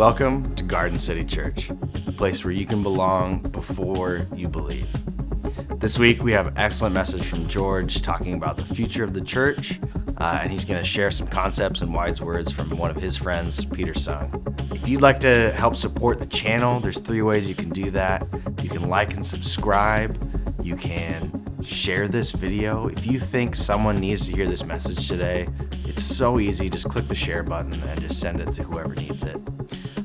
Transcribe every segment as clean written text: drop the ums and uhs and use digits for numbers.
Welcome to Garden City Church, a place where you can belong before you believe. This week we have an excellent message from George talking about the future of the church, and he's going to share some concepts and wise words from one of his friends, Peter Sung. If you'd like to help support the channel, there's 3 ways you can do that. You can like and subscribe. You can share this video. If you think someone needs to hear this message today, it's so easy. Just click the share button and just send it to whoever needs it.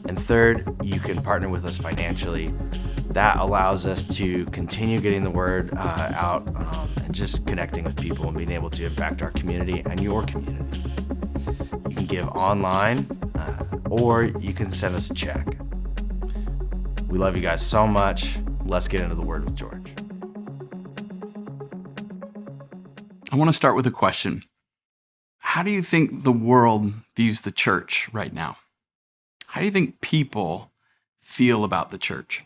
And third, you can partner with us financially. That allows us to continue getting the word out and just connecting with people and being able to impact our community and your community. You can give online or you can send us a check. We love you guys so much. Let's get into the word with George. I want to start with a question. How do you think the world views the church right now? How do you think people feel about the church?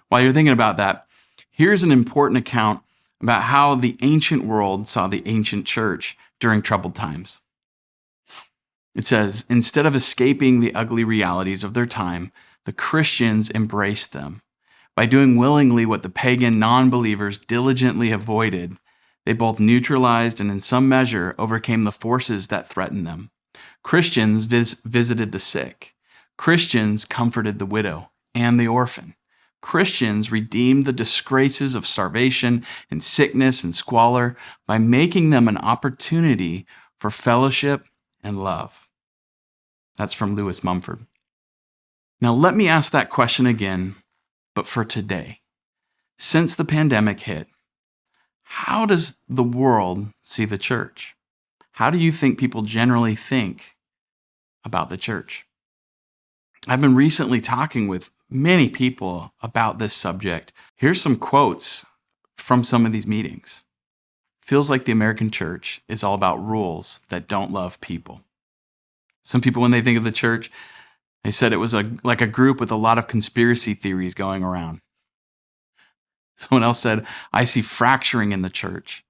While you're thinking about that, here's an important account about how the ancient world saw the ancient church during troubled times. It says, instead of escaping the ugly realities of their time, the Christians embraced them. By doing willingly what the pagan non-believers diligently avoided, they both neutralized and in some measure overcame the forces that threatened them. Christians visited the sick. Christians comforted the widow and the orphan. Christians redeemed the disgraces of starvation and sickness and squalor by making them an opportunity for fellowship and love. That's from Lewis Mumford. Now let me ask that question again, but for today. Since the pandemic hit, how does the world see the church? How do you think people generally think about the church? I've been recently talking with many people about this subject. Here's some quotes from some of these meetings. Feels like the American church is all about rules that don't love people. Some people, when they think of the church, they said it was like a group with a lot of conspiracy theories going around. Someone else said, I see fracturing in the church.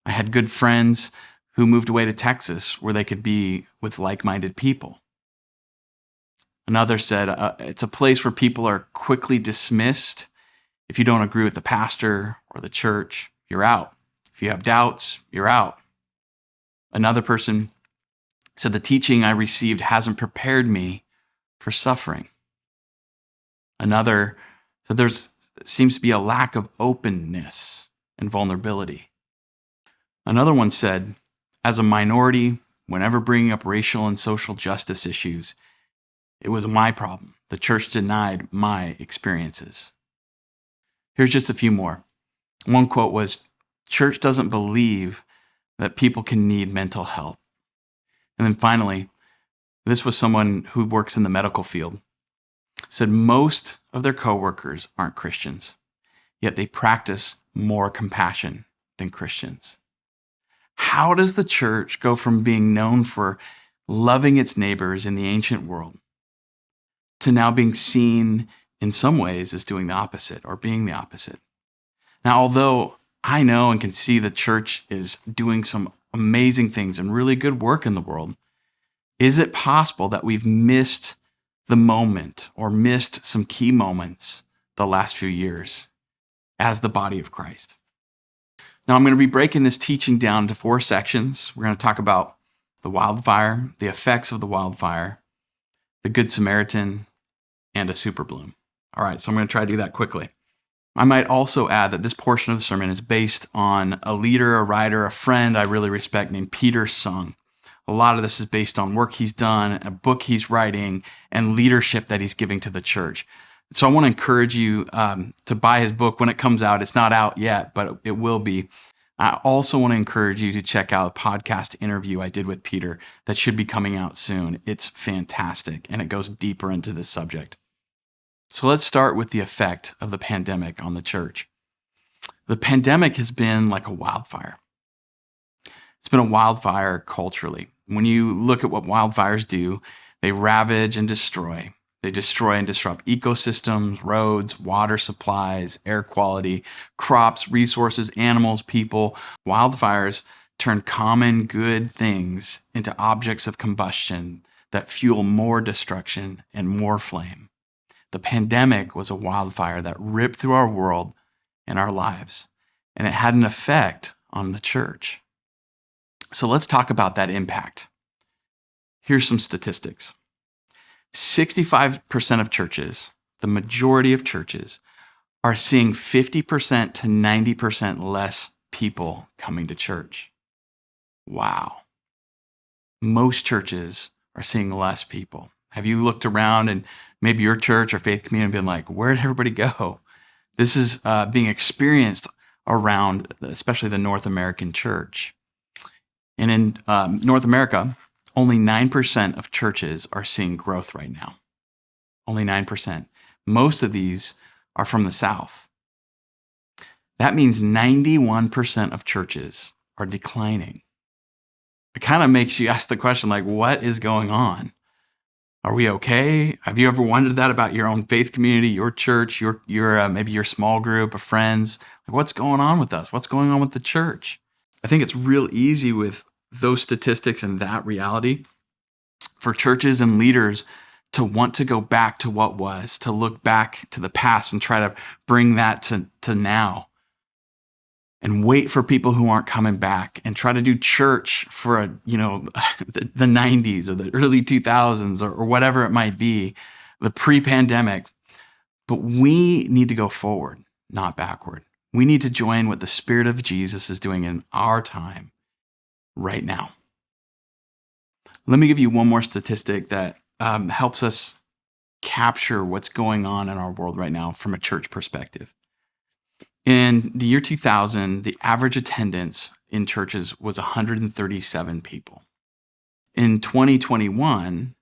I had good friends who moved away to Texas where they could be with like-minded people. Another said, it's a place where people are quickly dismissed. If you don't agree with the pastor or the church, you're out. If you have doubts, you're out. Another person said, the teaching I received hasn't prepared me for suffering. Another said, there seems to be a lack of openness and vulnerability. Another one said, as a minority, whenever bringing up racial and social justice issues, it was my problem. The church denied my experiences. Here's just a few more. One quote was, church doesn't believe that people can need mental health. And then finally, this was someone who works in the medical field, said most of their coworkers aren't Christians, yet they practice more compassion than Christians. How does the church go from being known for loving its neighbors in the ancient world to now being seen in some ways as doing the opposite or being the opposite? Now, although I know and can see the church is doing some amazing things and really good work in the world, is it possible that we've missed the moment or missed some key moments the last few years as the body of Christ? Now, I'm going to be breaking this teaching down into 4 sections. We're going to talk about the wildfire, the effects of the wildfire, the Good Samaritan, and a super bloom. All right, so I'm going to try to do that quickly. I might also add that this portion of the sermon is based on a leader, a writer, a friend I really respect named Peter Sung. A lot of this is based on work he's done, a book he's writing, and leadership that he's giving to the church. So I want to encourage you to buy his book when it comes out. It's not out yet, but it will be. I also want to encourage you to check out a podcast interview I did with Peter that should be coming out soon. It's fantastic, and it goes deeper into this subject. So let's start with the effect of the pandemic on the church. The pandemic has been like a wildfire. It's been a wildfire culturally. When you look at what wildfires do, they ravage and destroy. They destroy and disrupt ecosystems, roads, water supplies, air quality, crops, resources, animals, people. Wildfires turn common good things into objects of combustion that fuel more destruction and more flame. The pandemic was a wildfire that ripped through our world and our lives, and it had an effect on the church. So let's talk about that impact. Here's some statistics. 65% of churches, the majority of churches, are seeing 50% to 90% less people coming to church. Wow. Most churches are seeing less people. Have you looked around and maybe your church or faith community been like, where did everybody go? This is being experienced around, especially the North American church. And in North America, only 9% of churches are seeing growth right now. Only 9%. Most of these are from the South. That means 91% of churches are declining. It kind of makes you ask the question, like, what is going on? Are we okay? Have you ever wondered that about your own faith community, your church, your maybe your small group of friends? Like, what's going on with us? What's going on with the church? I think it's real easy with those statistics and that reality for churches and leaders to want to go back to what was, to look back to the past and try to bring that to now, and wait for people who aren't coming back and try to do church for the 90s or the early 2000s or whatever it might be, the pre-pandemic. But we need to go forward, not backward. We need to join what the Spirit of Jesus is doing in our time right now. Let me give you one more statistic that helps us capture what's going on in our world right now from a church perspective. In the year 2000, the average attendance in churches was 137 people. In 2021,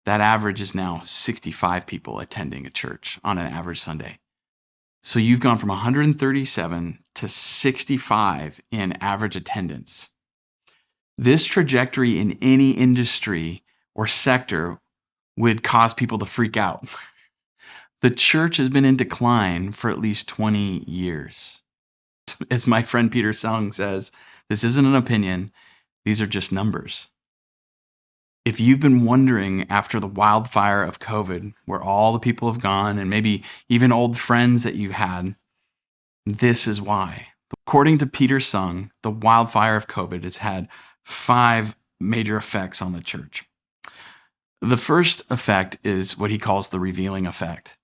that average is now 65 people attending a church on an average Sunday. So you've gone from 137 to 65 in average attendance. This trajectory in any industry or sector would cause people to freak out. The church has been in decline for at least 20 years. As my friend Peter Sung says, this isn't an opinion, these are just numbers. If you've been wondering after the wildfire of COVID, where all the people have gone and maybe even old friends that you had, this is why. According to Peter Sung, the wildfire of COVID has had 5 major effects on the church. The first effect is what he calls the revealing effect.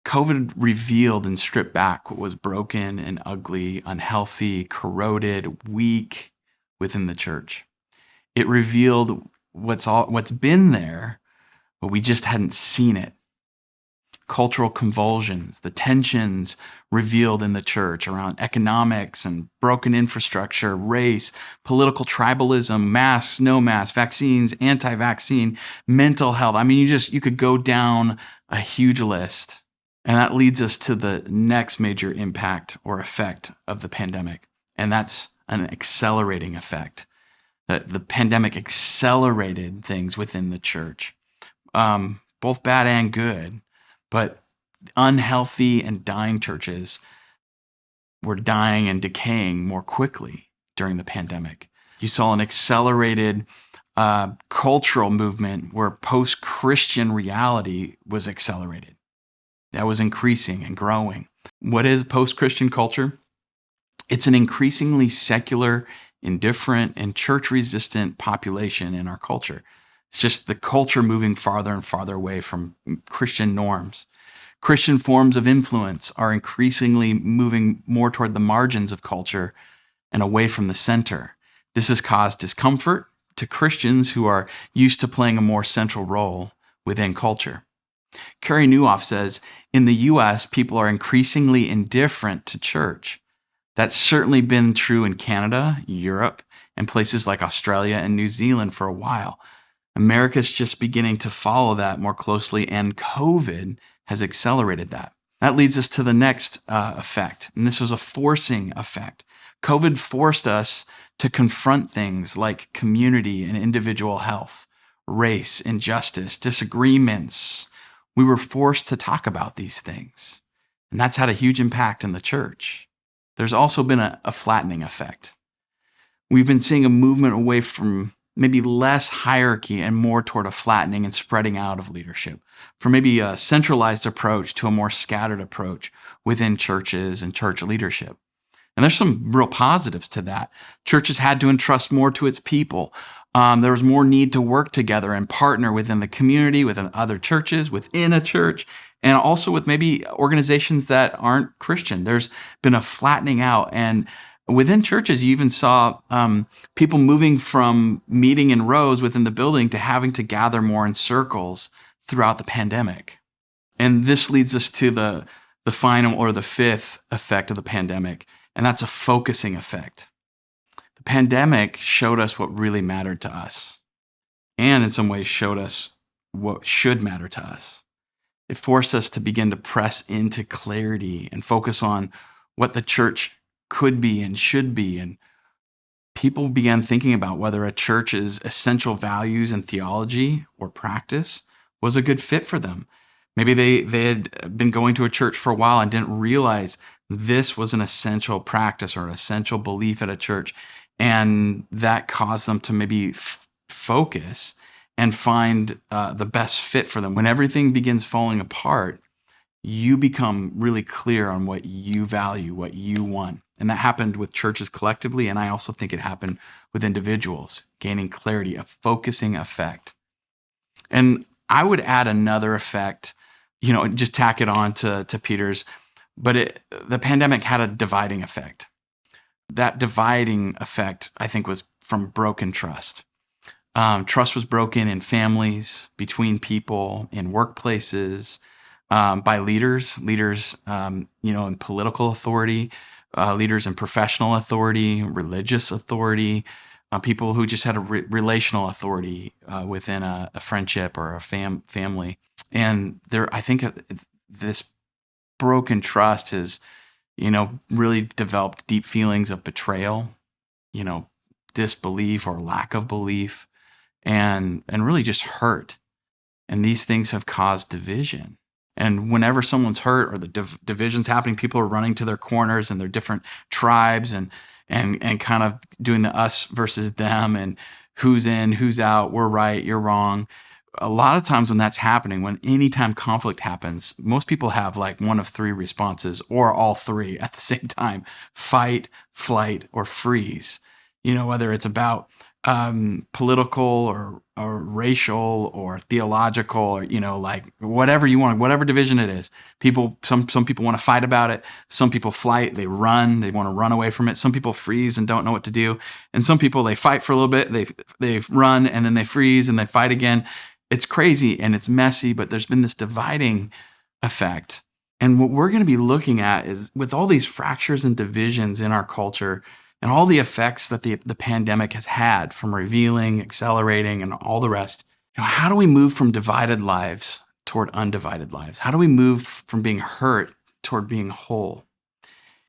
COVID revealed and stripped back what was broken and ugly, unhealthy, corroded, weak within the church. It revealed what's been there, but we just hadn't seen it. Cultural convulsions, the tensions revealed in the church around economics and broken infrastructure, race, political tribalism, masks, no masks, vaccines, anti-vaccine, mental health. I mean, you could go down a huge list. And that leads us to the next major impact or effect of the pandemic. And that's an accelerating effect. The pandemic accelerated things within the church, both bad and good. But unhealthy and dying churches were dying and decaying more quickly during the pandemic. You saw an accelerated cultural movement where post-Christian reality was accelerated. That was increasing and growing. What is post-Christian culture? It's an increasingly secular, indifferent, and church-resistant population in our culture. It's just the culture moving farther and farther away from Christian norms. Christian forms of influence are increasingly moving more toward the margins of culture and away from the center. This has caused discomfort to Christians who are used to playing a more central role within culture. Carey Nieuwhof says, in the U.S., people are increasingly indifferent to church. That's certainly been true in Canada, Europe, and places like Australia and New Zealand for a while. America's just beginning to follow that more closely, and COVID has accelerated that. That leads us to the next effect, and this was a forcing effect. COVID forced us to confront things like community and individual health, race, injustice, disagreements. We were forced to talk about these things, and that's had a huge impact in the church. There's also been a flattening effect. We've been seeing a movement away from maybe less hierarchy and more toward a flattening and spreading out of leadership, from maybe a centralized approach to a more scattered approach within churches and church leadership. And there's some real positives to that. Churches had to entrust more to its people. There was more need to work together and partner within the community, within other churches, within a church, and also with maybe organizations that aren't Christian. There's been a flattening out. And within churches, you even saw people moving from meeting in rows within the building to having to gather more in circles throughout the pandemic. And this leads us to the final or the fifth effect of the pandemic, and that's a focusing effect. The pandemic showed us what really mattered to us, and in some ways showed us what should matter to us. It forced us to begin to press into clarity and focus on what the church could be and should be. And people began thinking about whether a church's essential values and theology or practice was a good fit for them. Maybe they had been going to a church for a while and didn't realize this was an essential practice or essential belief at a church. And that caused them to maybe focus and find the best fit for them. When everything begins falling apart, you become really clear on what you value, what you want. And that happened with churches collectively. And I also think it happened with individuals, gaining clarity, a focusing effect. And I would add another effect, just tack it on to Peter's, but the pandemic had a dividing effect. That dividing effect, I think, was from broken trust. Trust was broken in families, between people, in workplaces, by leaders in political authority, leaders in professional authority, religious authority, people who just had a relational authority within a friendship or a family. And I think this broken trust has, really developed deep feelings of betrayal, disbelief or lack of belief, and really just hurt. And these things have caused division. And whenever someone's hurt or the division's happening, people are running to their corners and their different tribes and kind of doing the us versus them and who's in, who's out, we're right, you're wrong. A lot of times when that's happening, anytime conflict happens, most people have like one of three responses or all three at the same time: fight, flight, or freeze. Whether it's about political or racial or theological or, like whatever you want, whatever division it is. Some people want to fight about it. Some people flight, they run, they want to run away from it. Some people freeze and don't know what to do. And some people, they fight for a little bit, they run and then they freeze and they fight again. It's crazy and it's messy, but there's been this dividing effect. And what we're going to be looking at is, with all these fractures and divisions in our culture, and all the effects that the pandemic has had, from revealing, accelerating, and all the rest, how do we move from divided lives toward undivided lives? How do we move from being hurt toward being whole?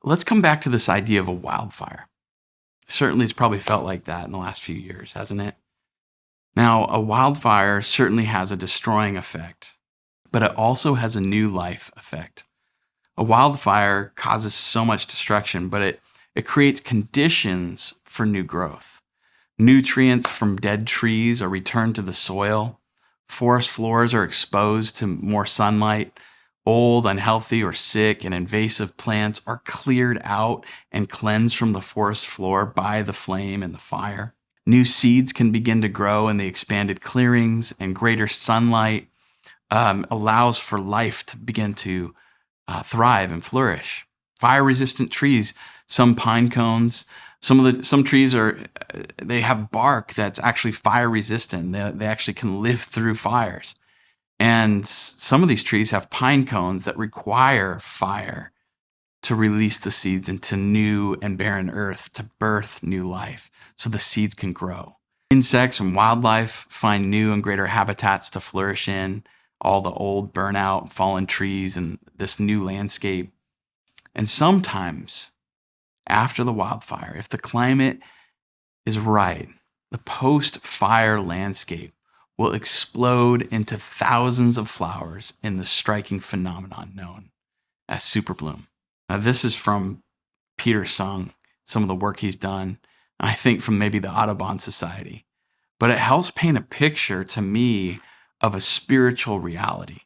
Let's come back to this idea of a wildfire. Certainly it's probably felt like that in the last few years, hasn't it? Now, a wildfire certainly has a destroying effect, but it also has a new life effect. A wildfire causes so much destruction, but it creates conditions for new growth. Nutrients from dead trees are returned to the soil. Forest floors are exposed to more sunlight. Old, unhealthy, or sick and invasive plants are cleared out and cleansed from the forest floor by the flame and the fire. New seeds can begin to grow in the expanded clearings, and greater sunlight allows for life to begin to thrive and flourish. Fire-resistant trees, some pine cones, some trees they have bark that's actually fire resistant. They actually can live through fires. And some of these trees have pine cones that require fire to release the seeds into new and barren earth, to birth new life, so the seeds can grow. Insects and wildlife find new and greater habitats to flourish in, all the old burnout, fallen trees, and this new landscape. And sometimes, after the wildfire, if the climate is right, the post-fire landscape will explode into thousands of flowers in the striking phenomenon known as superbloom. Now, this is from Peter Sung, some of the work he's done, and I think from maybe the Audubon Society. but it helps paint a picture to me of a spiritual reality.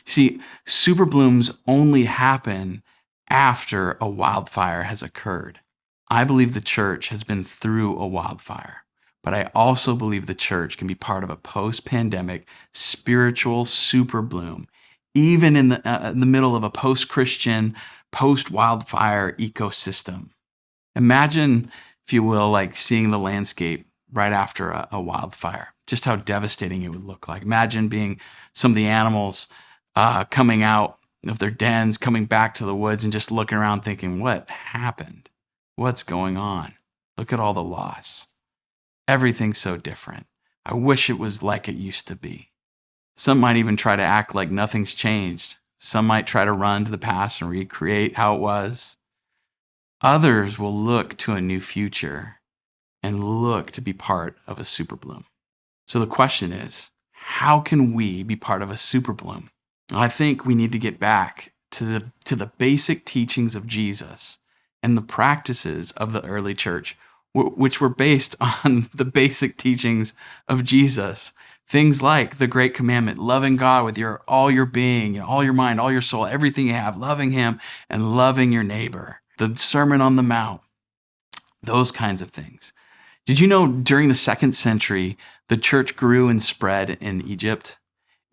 See, super blooms only happen after a wildfire has occurred. I believe the church has been through a wildfire, but I also believe the church can be part of a post-pandemic spiritual super bloom, even in the middle of a post-Christian, post-wildfire ecosystem. Imagine, if you will, like seeing the landscape right after a wildfire, just how devastating it would look like. Imagine being some of the animals coming out of their dens, coming back to the woods and just looking around thinking, what happened? What's going on? Look at all the loss. Everything's so different. I wish it was like it used to be. Some might even try to act like nothing's changed. Some might try to run to the past and recreate how it was. Others will look to a new future and look to be part of a super bloom. So the question is, how can we be part of a super bloom? I think we need to get back to the basic teachings of Jesus and the practices of the early church, which were based on the basic teachings of Jesus. Things like the great commandment, loving God with all your being, all your mind, all your soul, everything you have, loving him and loving your neighbor. The Sermon on the Mount, those kinds of things. Did you know during the 2nd century, the church grew and spread in Egypt?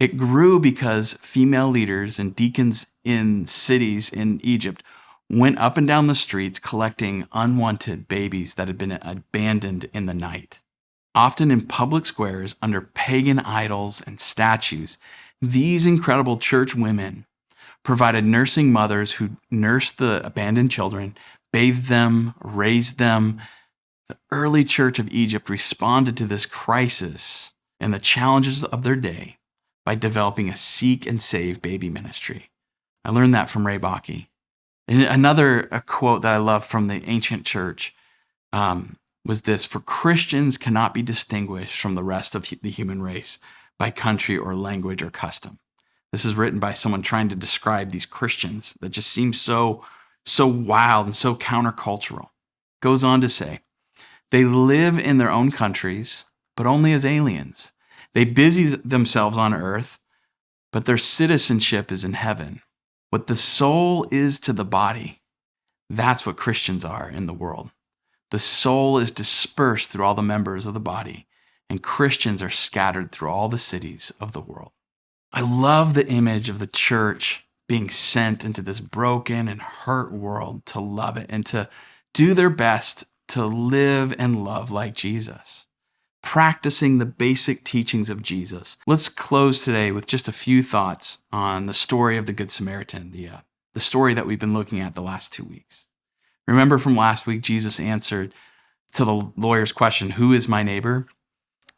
It grew because female leaders and deacons in cities in Egypt went up and down the streets collecting unwanted babies that had been abandoned in the night. Often in public squares under pagan idols and statues, these incredible church women provided nursing mothers who nursed the abandoned children, bathed them, raised them. The early church of Egypt responded to this crisis and the challenges of their day by developing a seek and save baby ministry. I learned that from Ray Bakke. And another quote that I love from the ancient church was this: "For Christians cannot be distinguished from the rest of the human race by country or language or custom." This is written by someone trying to describe these Christians that just seem so wild and so countercultural. Goes on to say, "They live in their own countries, but only as aliens. They busy themselves on earth, but their citizenship is in heaven. What the soul is to the body, that's what Christians are in the world. The soul is dispersed through all the members of the body, and Christians are scattered through all the cities of the world." I love the image of the church being sent into this broken and hurt world to love it and to do their best to live and love like Jesus, practicing the basic teachings of Jesus. Let's close today with just a few thoughts on the story of the Good Samaritan, the story that we've been looking at the last 2 weeks. Remember from last week, Jesus answered to the lawyer's question, "Who is my neighbor?"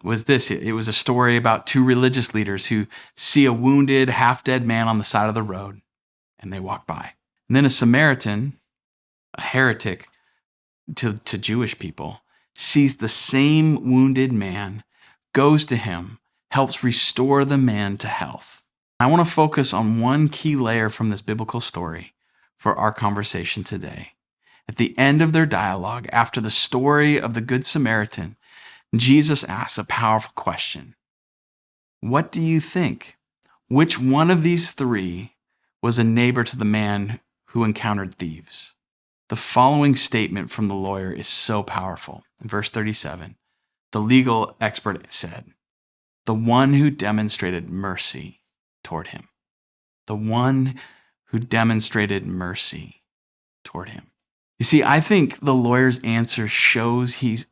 Was this. It was a story about 2 religious leaders who see a wounded, half-dead man on the side of the road, and they walk by. And then a Samaritan, a heretic to Jewish people, sees the same wounded man, goes to him, helps restore the man to health. I want to focus on one key layer from this biblical story for our conversation today. At the end of their dialogue, after the story of the Good Samaritan, Jesus asks a powerful question. What do you think? Which one of these 3 was a neighbor to the man who encountered thieves? The following statement from the lawyer is so powerful. In verse 37, the legal expert said, "The one who demonstrated mercy toward him." The one who demonstrated mercy toward him. You see, I think the lawyer's answer shows he's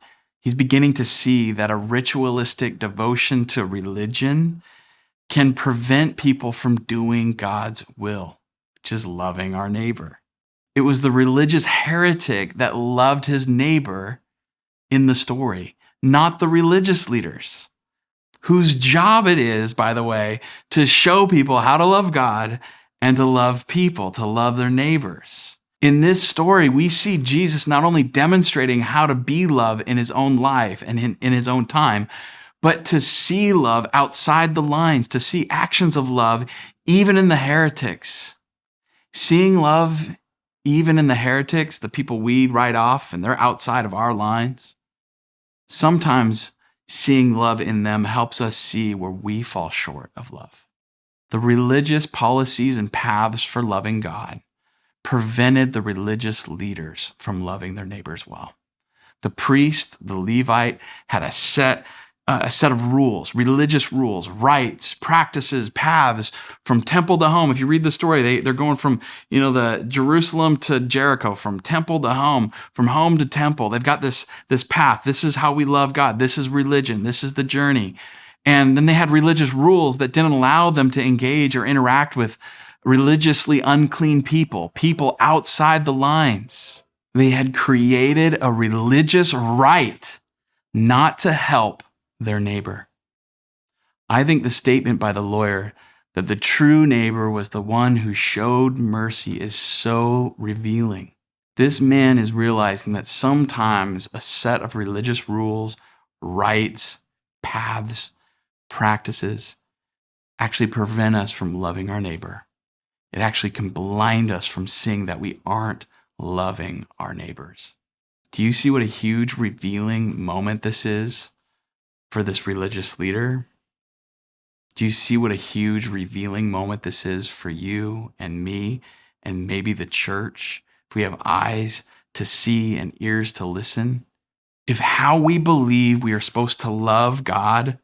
beginning to see that a ritualistic devotion to religion can prevent people from doing God's will, which is loving our neighbor. It was the religious heretic that loved his neighbor in the story, not the religious leaders, whose job it is, by the way, to show people how to love God and to love people, to love their neighbors. In this story, we see Jesus not only demonstrating how to be love in his own life and in his own time, but to see love outside the lines, to see actions of love even in the heretics. Seeing love even in the heretics, the people we write off and they're outside of our lines. Sometimes seeing love in them helps us see where we fall short of love. The religious policies and paths for loving God prevented the religious leaders from loving their neighbors well. The priest, the Levite, had a set of rules, religious rules, rites, practices, paths from temple to home. If you read the story, they're going from the Jerusalem to Jericho, from temple to home to temple. They've got this path. This is how we love God. This is religion. This is the journey. And then they had religious rules that didn't allow them to engage or interact with religiously unclean people outside the lines. They had created a religious right not to help their neighbor. I think the statement by the lawyer that the true neighbor was the one who showed mercy is so revealing. This man is realizing that sometimes a set of religious rules, rites, paths, practices actually prevent us from loving our neighbor. It actually can blind us from seeing that we aren't loving our neighbors. Do you see what a huge revealing moment this is for this religious leader? Do you see what a huge revealing moment this is for you and me and maybe the church? If we have eyes to see and ears to listen, if how we believe we are supposed to love God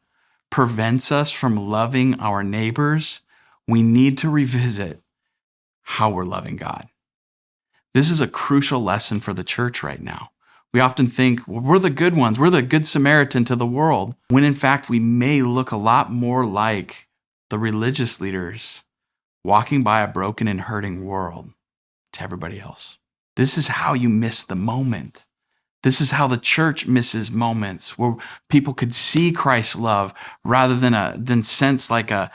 prevents us from loving our neighbors, we need to revisit how we're loving God. This is a crucial lesson for the church right now. We often think, well, we're the good ones. We're the good Samaritan to the world, when in fact we may look a lot more like the religious leaders walking by a broken and hurting world to everybody else. This is how you miss the moment. This is how the church misses moments where people could see Christ's love rather than sense like a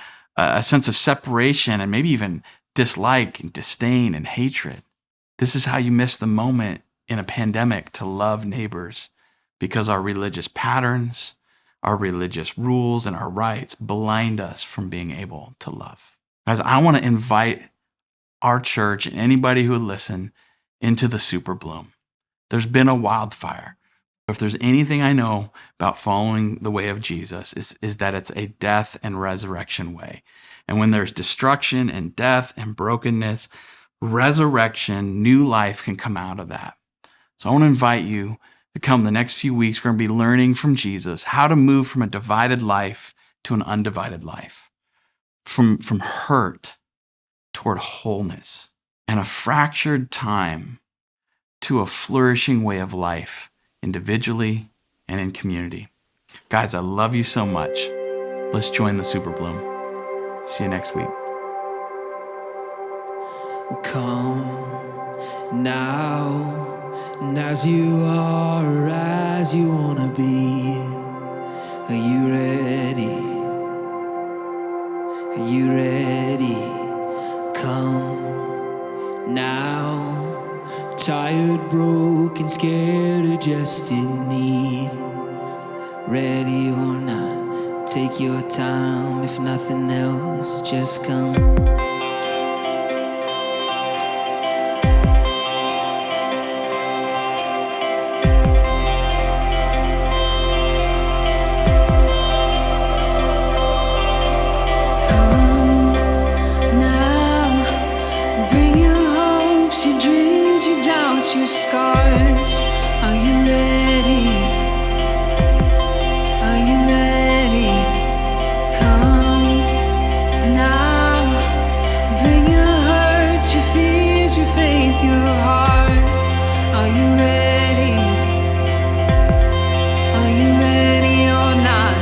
sense of separation and maybe even dislike and disdain and hatred. This is how you miss the moment in a pandemic to love neighbors, because our religious patterns, our religious rules, and our rights blind us from being able to love. Guys, I want to invite our church and anybody who would listen into the super bloom. There's been a wildfire. If there's anything I know about following the way of Jesus, is that it's a death and resurrection way. And when there's destruction and death and brokenness, resurrection, new life can come out of that. So I want to invite you to come the next few weeks. We're going to be learning from Jesus how to move from a divided life to an undivided life, from hurt toward wholeness, and a fractured time to a flourishing way of life, individually and in community. Guys, I love you so much. Let's join the Super Bloom. See you next week. Come now, and as you are, as you wanna be. Are you ready? Are you ready? Come now, tired, broken, scared, or just in need. Ready or not, take your time. If nothing else, just come. Your scars. Are you ready? Are you ready? Come now. Bring your hurts, your fears, your faith, your heart. Are you ready? Are you ready or not?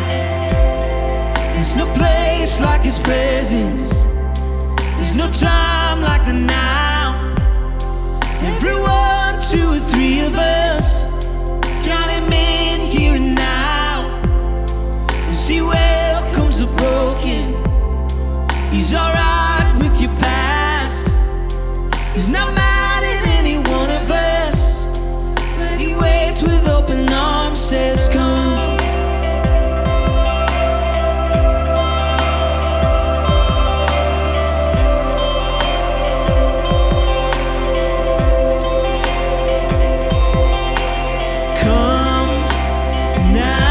There's no place like His presence. There's no time like the now. Everyone, 2 or 3 of us, got Him in here and now. As He welcomes the broken, He's alright with your past. He's not mad at any one of us, but He waits with open arms, says come. Now